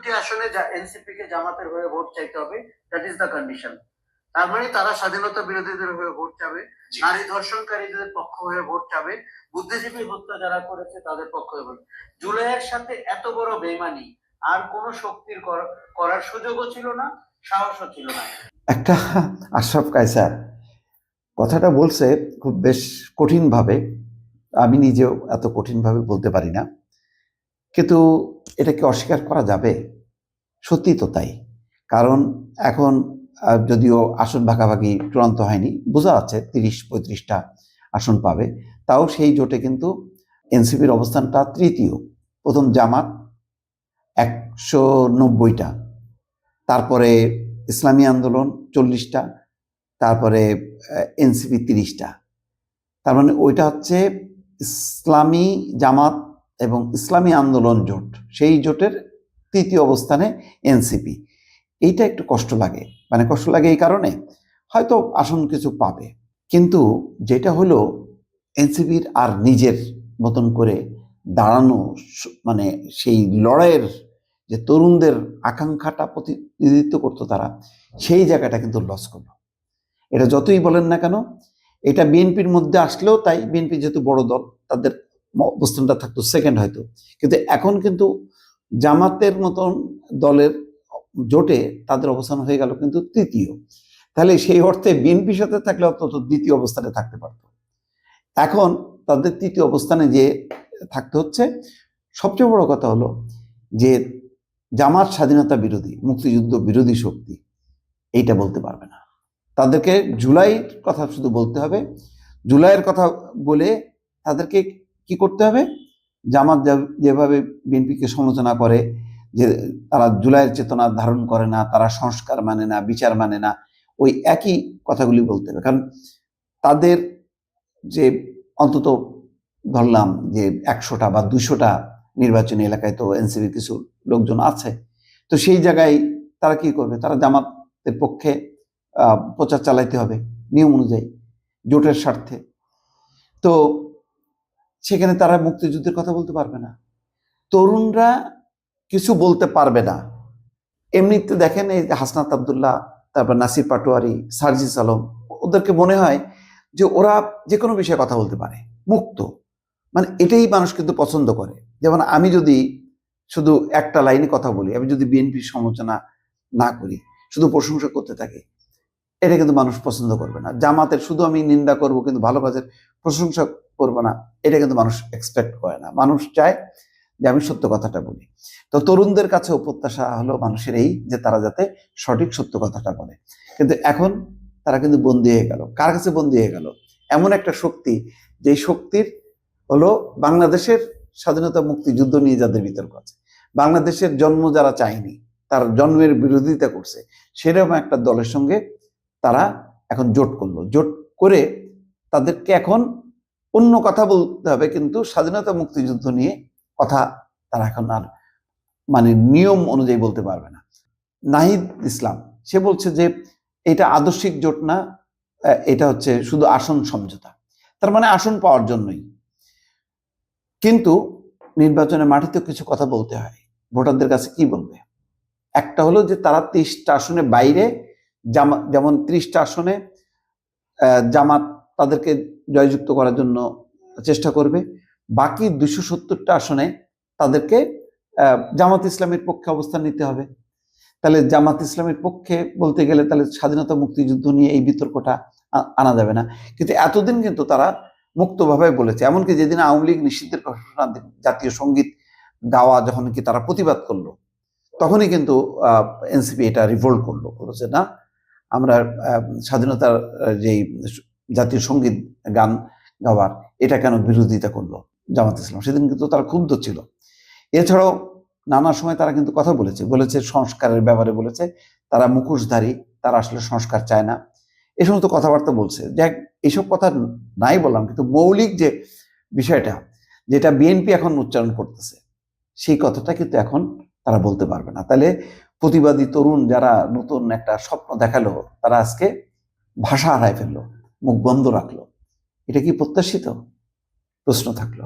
62টি আসনে এনসিপি কে জামাতের হয়ে ভোট চাইতে হবে, দ্যাট ইজ দ্য কন্ডিশন। তার মানে তারা স্বাধীনতা বিরোধীদের হয়ে ভোট চাবে, নারী ধর্ষণকারীদের পক্ষ হয়ে ভোট চাবে, বুদ্ধিজীবী হত্যা যারা করেছে তাদের পক্ষ হয়ে ভোট। জুলাইয়ের সাথে এত বড় বেইমানি আর কোন শক্তির করার সুযোগও ছিল না, সাহসও ছিল না। একটা আশরাফ কায়সার কথাটা বলছে খুব বেশ কঠিনভাবে, আমি নিজেও এত কঠিনভাবে বলতে পারি না, কিন্তু এটাকে অস্বীকার করা যাবে? সত্যি তো তাই। কারণ এখন যদিও আসন ভাগাভাগি চূড়ান্ত হয়নি, বোঝা যাচ্ছে 30-35টা আসন পাবে, তাও সেই জোটে কিন্তু এনসিপির অবস্থানটা তৃতীয়। প্রথম জামাত 190টা, তারপরে ইসলামী আন্দোলন 40টা, তারপরে এনসিপি 30টা। তার মানে ওইটা হচ্ছে ইসলামী জামাত এবং ইসলামী আন্দোলন জোট, সেই জোটের তৃতীয় অবস্থানে এনসিপি। এইটা একটু কষ্ট লাগে, মানে কষ্ট লাগে এই কারণে হয়তো আসন কিছু পাবে, কিন্তু যেটা হলো এনসিপির আর নিজের মতন করে দাঁড়ানো, মানে সেই লড়াইয়ের যে তরুণদের আকাঙ্ক্ষাটা প্রতিনিধিত্ব করতো তারা, সেই জায়গাটা কিন্তু লস করলো। এটা যতই বলেন না কেন, এটা বিএনপির মধ্যে আসলেও তাই, বিএনপি যেহেতু বড় দল তাদের অবস্থানটা থাকতো সেকেন্ড হয়তো, কিন্তু এখন কিন্তু জামাতের মতন দলের জোটে তাদের অবস্থান হয়ে গেল কিন্তু তৃতীয়। তাহলে সেই অর্থে বিএনপির সাথে থাকলে অন্তত দ্বিতীয় অবস্থানে থাকতে পারত। এখন তাদের তৃতীয় অবস্থানে যে থাকতে হচ্ছে। সবচেয়ে বড় কথা হলো যে জামাত স্বাধীনতা বিরোধী, মুক্তিযুদ্ধ বিরোধী শক্তি, এইটা বলতে পারবে না। তাদেরকে জুলাইয়ের কথা শুধু বলতে হবে। জুলাইয়ের কথা বলে তাদেরকে কি করতে হবে? জামাত যেভাবে বিএনপিকে সমালোচনা করে যে তারা জুলাইয়ের চেতনা ধারণ করে না, তারা সংস্কার মানে না, বিচার মানে না, ওই একই কথাগুলি বলতে হবে। কারণ তাদের যে অন্তত ধরলাম যে 100টা বা 200টা নির্বাচনী এলাকায় তো এনসিপির কিছু লোকজন আছে, তো সেই জায়গায় তারা কি করবে? তারা জামাতের পক্ষে প্রচার চালাইতে হবে নিয়ম অনুযায়ী, জোটের স্বার্থে। তো সেখানে তারা মুক্তিযুদ্ধের কথা বলতে পারবে না, তরুণরা কিছু বলতে পারবে না। এমনিতে দেখেন এই হাসনাত আবদুল্লাহ, তারপর নাসির পাটোয়ারি, সার্জিস আলম, ওদেরকে মনে হয় যে ওরা যে কোনো বিষয়ে কথা বলতে পারে, মুক্ত, মানে এটাই মানুষ কিন্তু পছন্দ করে। যেমন আমি যদি শুধু একটা লাইনে কথা বলি, আমি যদি বিএনপির সমালোচনা না করি, শুধু প্রশংসা করতে থাকি, এটা কিন্তু মানুষ পছন্দ করবে না। জামাতের শুধু আমি নিন্দা করব কিন্তু ভালো কাজের প্রশংসা করবো না, এটা কিন্তু মানুষ এক্সপেক্ট করে না। মানুষ চায় যে আমি সত্য কথাটা বলি। তো তরুণদের কাছেও প্রত্যাশা হলো মানুষের এই যে তারা যাতে সঠিক সত্য কথাটা বলে। কিন্তু এখন তারা কিন্তু বন্দী হয়ে গেল। কার কাছে বন্দী হয়ে গেল? এমন একটা শক্তি, যে শক্তির হলো বাংলাদেশের স্বাধীনতা মুক্তিযুদ্ধ নিয়ে যাদের বিতর্ক আছে, বাংলাদেশের জন্ম যারা চায়নি, তার জন্মের বিরোধিতা করছে, সেরকম একটা দলের সঙ্গে তারা এখন জোট করলো। জোট করে তাদেরকে এখন অন্য কথা বলতে হবে, কিন্তু স্বাধীনতা মুক্তিযুদ্ধ নিয়ে কথা তারা এখন আর মানে নিয়ম অনুযায়ী বলতে পারবে না। নাহিদ ইসলাম সে বলছে যে এটা আদর্শিক জোট না, এটা হচ্ছে শুধু আসন সমঝোতা। তার মানে আসন পাওয়ার জন্যই। কিন্তু নির্বাচনের মাঠে তো কিছু কথা বলতে হয়, ভোটারদের কাছে কি বলবে? একটা হলো যে তারা 30টা আসনে বাইরে, যেমন 30টা আসনে জামাত তাদেরকে জয়যুক্ত করার জন্য চেষ্টা করবে, বাকি 270টা আসনে তাদেরকে জামাত ইসলামের পক্ষে অবস্থান নিতে হবে। তাহলে জামাত ইসলামের পক্ষে বলতে গেলে তাহলে স্বাধীনতা মুক্তিযুদ্ধ নিয়ে এই বিতর্কটা আনা যাবে না। কিন্তু এতদিন কিন্তু তারা মুক্তভাবে বলেছে, এমনকি যেদিন আওয়ামী লীগ নিষিদ্ধের ঘোষণা, জাতীয় সঙ্গীত গাওয়া যখন কি তারা প্রতিবাদ করলো, তখনই কিন্তু এনসিপি এটা রিভোল্ট করলো, বলেছে না আমরা স্বাধীনতার যেই জাতীয় সঙ্গীত গান গাওয়ার, এটা কেন বিরোধিতা করলো জামাত ইসলাম। সেদিন কিন্তু তারা ক্ষুব্ধ ছিল। এছাড়াও নানা সময় তারা কিন্তু কথা বলেছে সংস্কারের ব্যাপারে বলেছে, তারা মুখোশধারী, তারা আসলে সংস্কার চায় না, এই সমস্ত কথাবার্তা বলছে। যাক, এইসব কথা নাই বললাম, কিন্তু মৌলিক যে বিষয়টা, যেটা বিএনপি এখন উচ্চারণ করতেছে, সেই কথাটা কিন্তু এখন তারা বলতে পারবে না। তাহলে প্রতিবাদী তরুণ যারা নতুন একটা স্বপ্ন দেখালো, তারা আজকে ভাষা হারায় ফেললো, মুখ বন্ধ রাখলো। এটা কি প্রত্যাশিত? প্রশ্ন থাকলো।